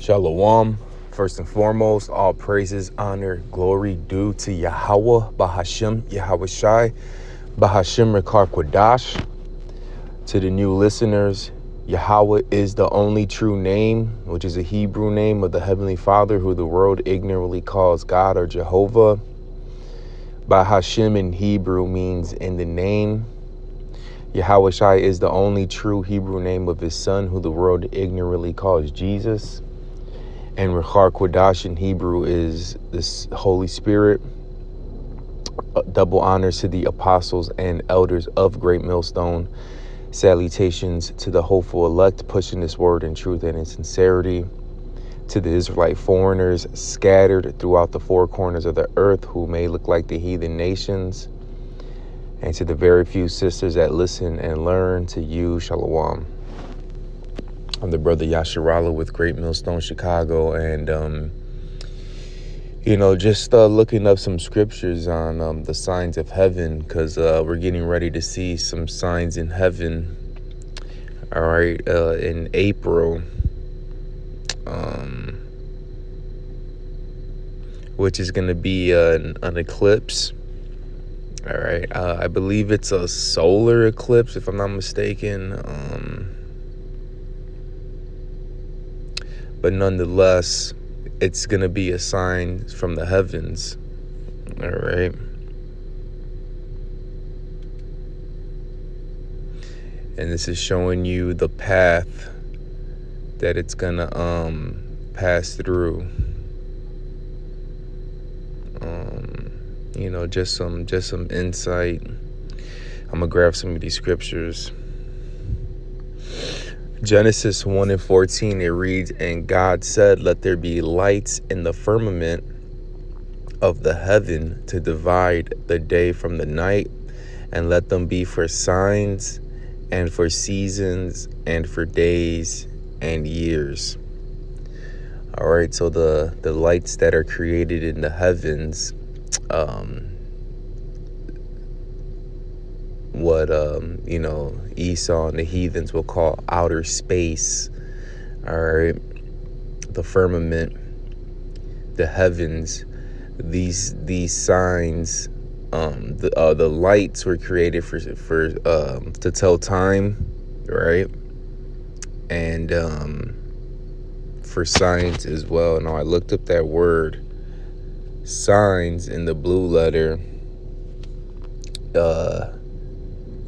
Shalom. First and foremost, all praises, honor, glory due to Yahweh, Bahashem, Yahweh Shai, Bahashem Rekar Kwadash. To the new listeners, Yahweh is the only true name, which is a Hebrew name of the Heavenly Father, who the world ignorantly calls God or Jehovah. Bahashem in Hebrew means in the name. Yahweh Shai is the only true Hebrew name of his son, who the world ignorantly calls Jesus. And Rechar Kwadash in Hebrew is this Holy Spirit. Double honors to the apostles and elders of Great Millstone. Salutations to the hopeful elect pushing this word in truth and in sincerity. To the Israelite foreigners scattered throughout the four corners of the earth who may look like the heathen nations. And to the very few sisters that listen and learn, to you, Shalom. I'm the brother Yasharala with Great Millstone, Chicago, and just looking up some scriptures on the signs of heaven, because we're getting ready to see some signs in heaven. All right, in April, which is going to be an eclipse. All right, I believe it's a solar eclipse, if I'm not mistaken. But nonetheless, it's going to be a sign from the heavens. All right. And this is showing you the path that it's going to pass through. Just some insight. I'm going to grab some of these scriptures. Genesis 1:14, it reads, "And God said, let there be lights in the firmament of the heaven to divide the day from the night, and let them be for signs and for seasons and for days and years." All right, so the lights that are created in the heavens, what Esau and the heathens will call outer space. All right, the firmament, the heavens, these signs, the lights were created for to tell time, right? And for signs as well. Now I looked up that word signs in the blue letter.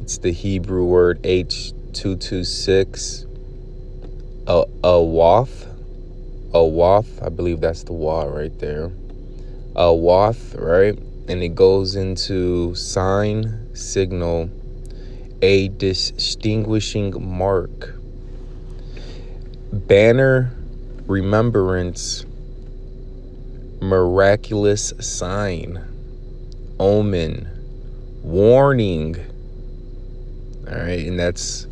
It's the Hebrew word H226, awath, I believe that's the wa right there. Awath, right? And it goes into sign, signal, a distinguishing mark, banner, remembrance, miraculous sign, omen, warning. All right, and that's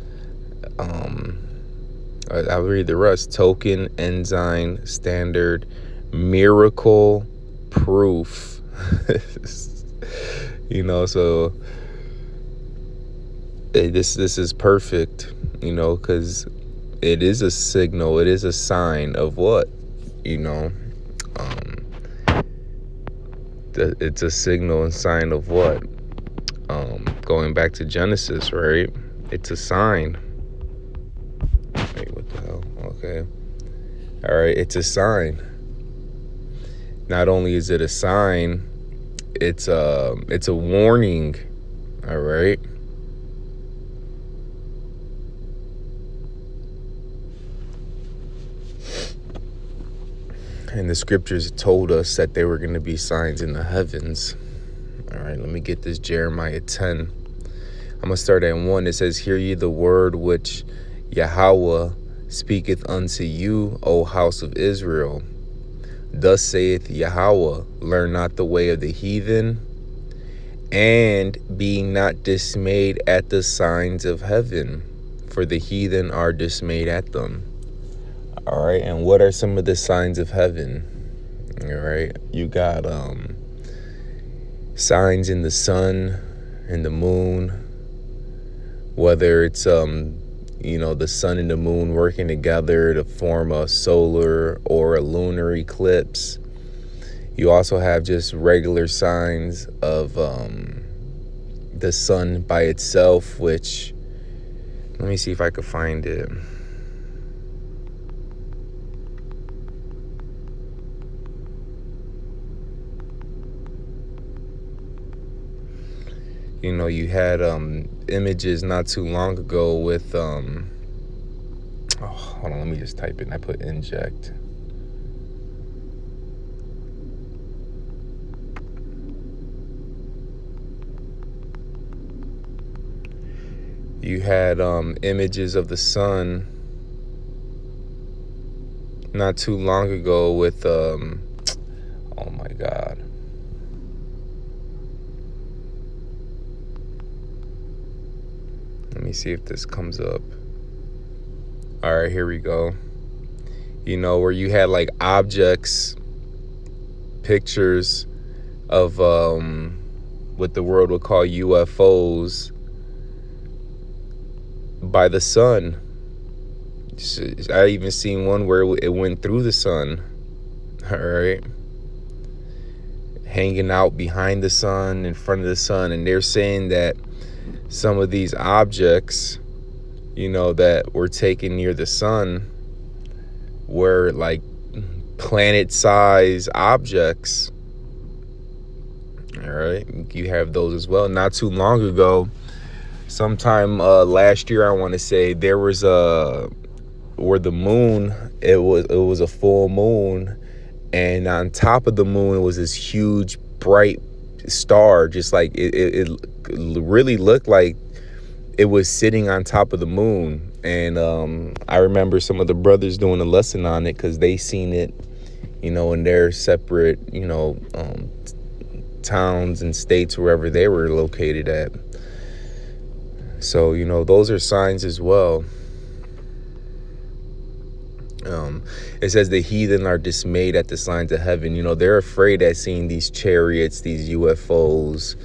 I'll read the rest. Token, ensign, standard, miracle, proof. So this is perfect, because it is a signal, it is a sign of what, it's a signal and sign of what? Going back to Genesis, right? It's a sign. Wait, what the hell? Okay. All right, it's a sign. Not only is it a sign, it's a warning. All right. And the scriptures told us that there were going to be signs in the heavens. All right, let me get this. Jeremiah 10. I'm going to start at 1. It says, "Hear ye the word which Yahweh speaketh unto you, O house of Israel. Thus saith Yahweh, learn not the way of the heathen, and be not dismayed at the signs of heaven, for the heathen are dismayed at them." All right, and what are some of the signs of heaven? All right, you got signs in the sun, in the moon, whether it's The sun and the moon working together to form a solar or a lunar eclipse. You also have just regular signs of the sun by itself, which, let me see if I could find it. You had images not too long ago with hold on, let me just type it. I put inject. You had images of the sun not too long ago with oh my God. Let me see if this comes up. All right, here we go. Where you had like objects, pictures of what the world would call UFOs by the sun. I even seen one where it went through the sun. All right. Hanging out behind the sun, in front of the sun. And they're saying that some of these objects, that were taken near the sun were like planet-sized objects. All right. You have those as well. Not too long ago, sometime last year, I want to say, there was where the moon, it was a full moon, and on top of the moon was this huge bright star, just like it really looked like it was sitting on top of the moon. And I remember some of the brothers doing a lesson on it because they seen it, in their separate, towns and states, wherever they were located at. So, those are signs as well. It says the heathen are dismayed at the signs of heaven. They're afraid at seeing these chariots, these UFOs.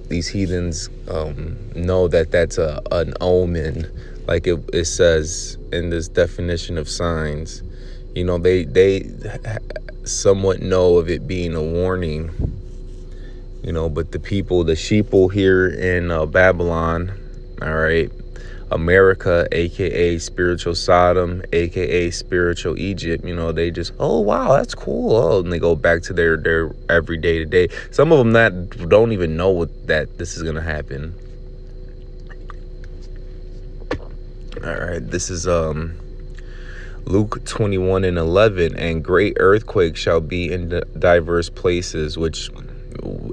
These heathens know that that's an omen, like it says in this definition of signs. They somewhat know of it being a warning. But the people, the sheeple here in Babylon, all right, America, aka spiritual Sodom, aka spiritual Egypt, they just, oh wow, that's cool. Oh, and they go back to their everyday to day. Some of them that don't even know that this is gonna happen. All right, this is Luke 21:11, and great earthquakes shall be in diverse places, which,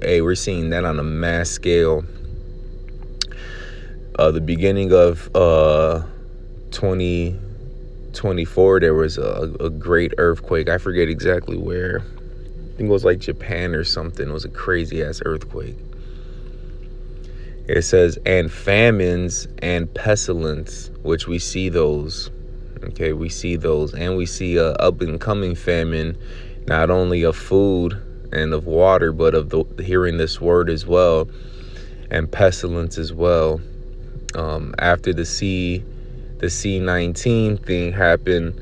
hey, we're seeing that on a mass scale. The beginning of 2024, there was a great earthquake. I forget exactly where. I think it was like Japan or something. It was a crazy ass earthquake. It says, and famines and pestilence, which we see those. Okay, we see those. And we see a up and coming famine, not only of food and of water, but of hearing this word as well, and pestilence as well. After the C-19 thing happened,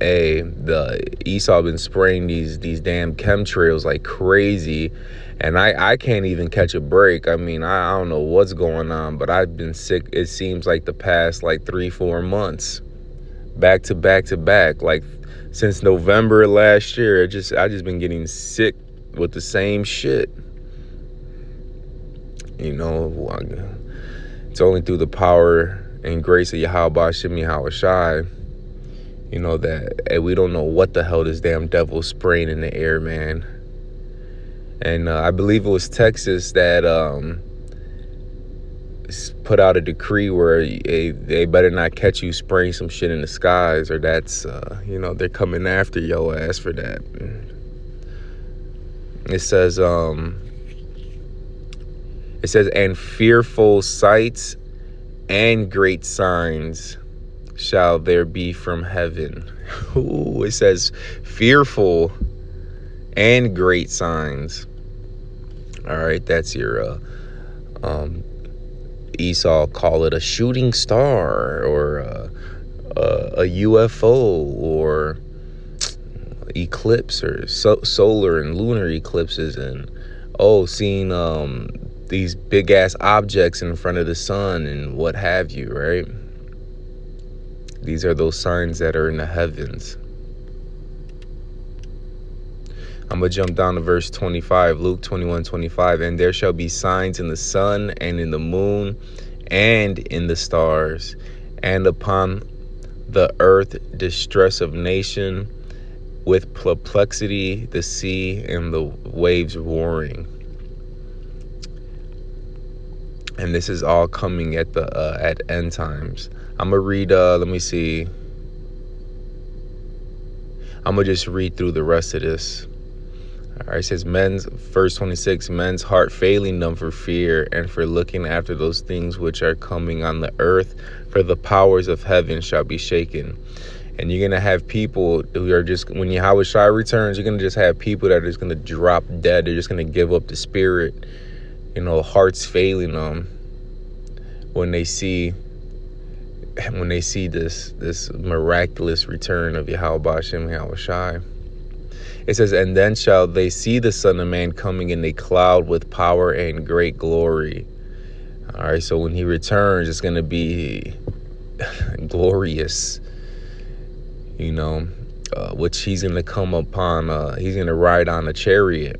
the Esau been spraying these damn chemtrails like crazy, and I can't even catch a break. I mean, I don't know what's going on, but I've been sick, it seems like the past like 3-4 months, back to back to back, like since November last year. I just been getting sick with the same shit. It's only through the power and grace of Yahweh Hashem Yahawashi, that we don't know what the hell this damn devil's spraying in the air, man. And I believe it was Texas that put out a decree where they better not catch you spraying some shit in the skies, or that's, they're coming after your ass for that. It says, and fearful sights and great signs shall there be from heaven. Ooh, it says fearful and great signs. All right, that's your Esau call it a shooting star, or a UFO, or eclipse, or solar and lunar eclipses, and seeing these big ass objects in front of the sun and what have you, right? These are those signs that are in the heavens. I'm going to jump down to verse 25, Luke 21:25. And there shall be signs in the sun and in the moon and in the stars, and upon the earth distress of nation, with perplexity, the sea and the waves roaring. And this is all coming at end times. I'm going to read, let me see. I'm going to just read through the rest of this. All right, it says, verse 26, men's heart failing them for fear and for looking after those things which are coming on the earth, for the powers of heaven shall be shaken. And you're going to have people who are just, when Yahweh Shai returns, you're going to just have people that are just going to drop dead. They're just going to give up the spirit, hearts failing them when they see this miraculous return of Yahweh Bashem, Yahweh Shai. It says, and then shall they see the Son of Man coming in a cloud with power and great glory. All right, so when he returns, it's going to be glorious, which he's going to come upon. He's going to ride on a chariot,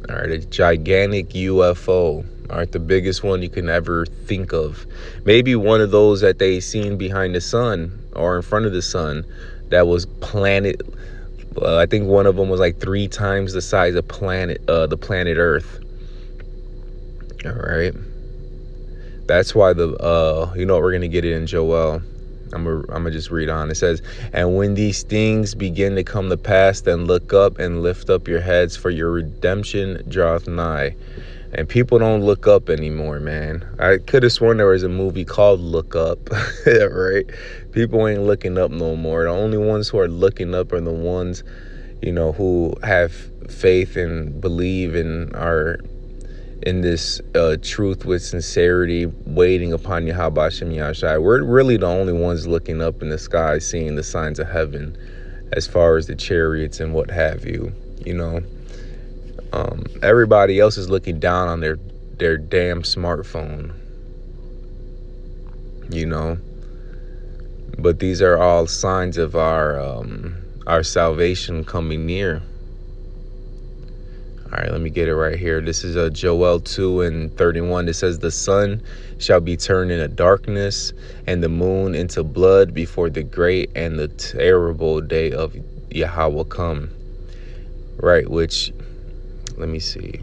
all right, a gigantic UFO, all right, the biggest one you can ever think of. Maybe one of those that they seen behind the sun or in front of the sun that was planet. I think one of them was like 3 times the size of the planet Earth. All right. That's why what we're going to get it in Joel. I'm gonna just read on. It says, and when these things begin to come to pass, then look up and lift up your heads, for your redemption draweth nigh. And people don't look up anymore, man. I could have sworn there was a movie called Look Up, right? People ain't looking up no more. The only ones who are looking up are the ones, who have faith and believe and are in this truth with sincerity, waiting upon Yahweh Hashem Yahshai. We're really the only ones looking up in the sky, seeing the signs of heaven as far as the chariots and what have you, everybody else is looking down on their damn smartphone, but these are all signs of our salvation coming near. All right, let me get it right here. This is Joel 2:31. It says, the sun shall be turned into darkness and the moon into blood before the great and the terrible day of Yahweh come. Right, which, let me see.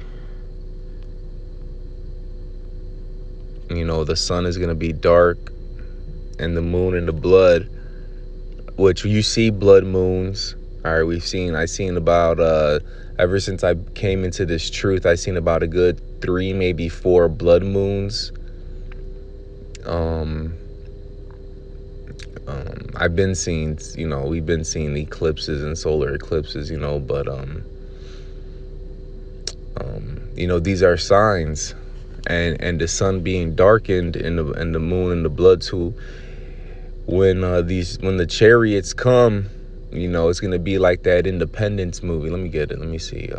The sun is going to be dark and the moon into blood, which you see blood moons. All right, I've seen about, ever since I came into this truth, I've seen about a good 3, maybe 4 blood moons. I've been seeing, we've been seeing eclipses and solar eclipses, but, these are signs, and the sun being darkened and the moon and the blood too. When the chariots come, it's gonna be like that Independence movie. Let me get it. Let me see.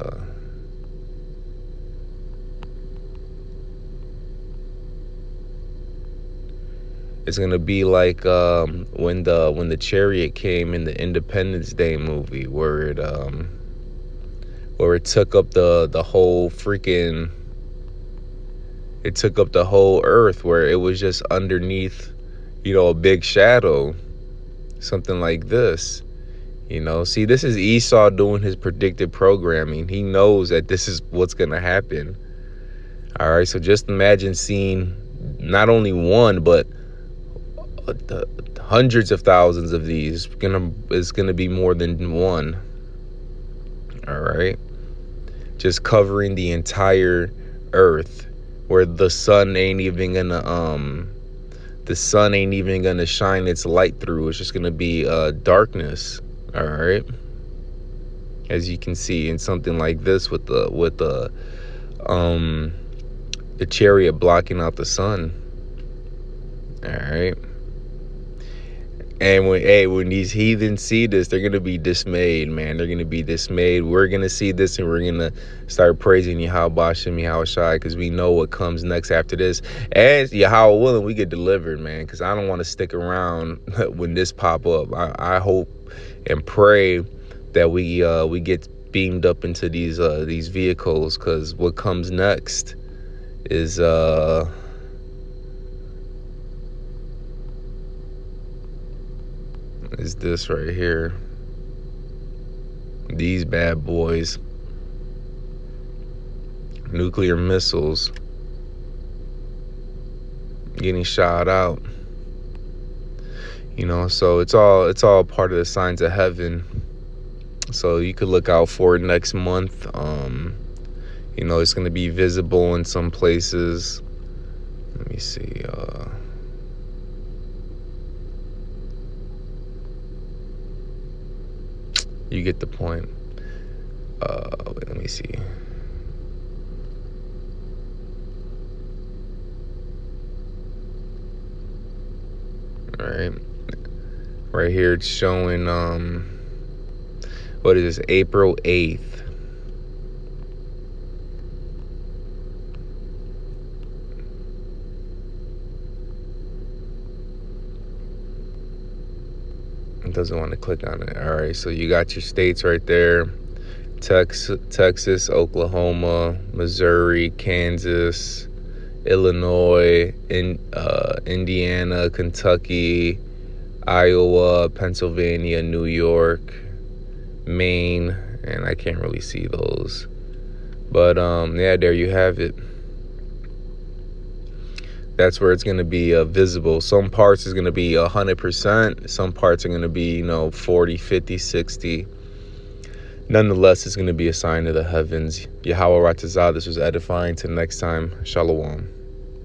It's gonna be like when the chariot came in the Independence Day movie, where it took up the whole freaking. It took up the whole earth, where it was just underneath, a big shadow, something like this. See, this is Esau doing his predictive programming. He knows that this is what's going to happen. All right, so just imagine seeing not only one, but the hundreds of thousands of these. It's gonna be more than one. All right, just covering the entire earth, where the sun ain't even gonna shine its light through. It's just gonna be darkness. All right, as you can see in something like this, with the chariot blocking out the sun. All right. And when these heathens see this, they're gonna be dismayed, man. They're gonna be dismayed. We're gonna see this, and we're gonna start praising Yahweh Bashem, Yahweh Shai, because we know what comes next after this. And Yahweh willing, we get delivered, man. Because I don't want to stick around when this pop up. I hope and pray that we get beamed up into these vehicles, because what comes next is this right here. These bad boys, nuclear missiles getting shot out. You know, so it's all part of the signs of heaven. So you could look out for it next month. You know, it's gonna be visible in some places. Let me see. You get the point. Wait, let me see. All right. Right here it's showing what is this, April 8th. It doesn't want to click on it. All right, so you got your states right there. Texas, Oklahoma, Missouri, Kansas, Illinois, Indiana, Kentucky, Iowa, Pennsylvania, New York, Maine, and I can't really see those. But yeah, there you have it. That's where it's going to be visible. Some parts is going to be 100%. Some parts are going to be, 40, 50, 60. Nonetheless, it's going to be a sign of the heavens. Yahweh Ratazah, this was edifying. Till next time, Shalom.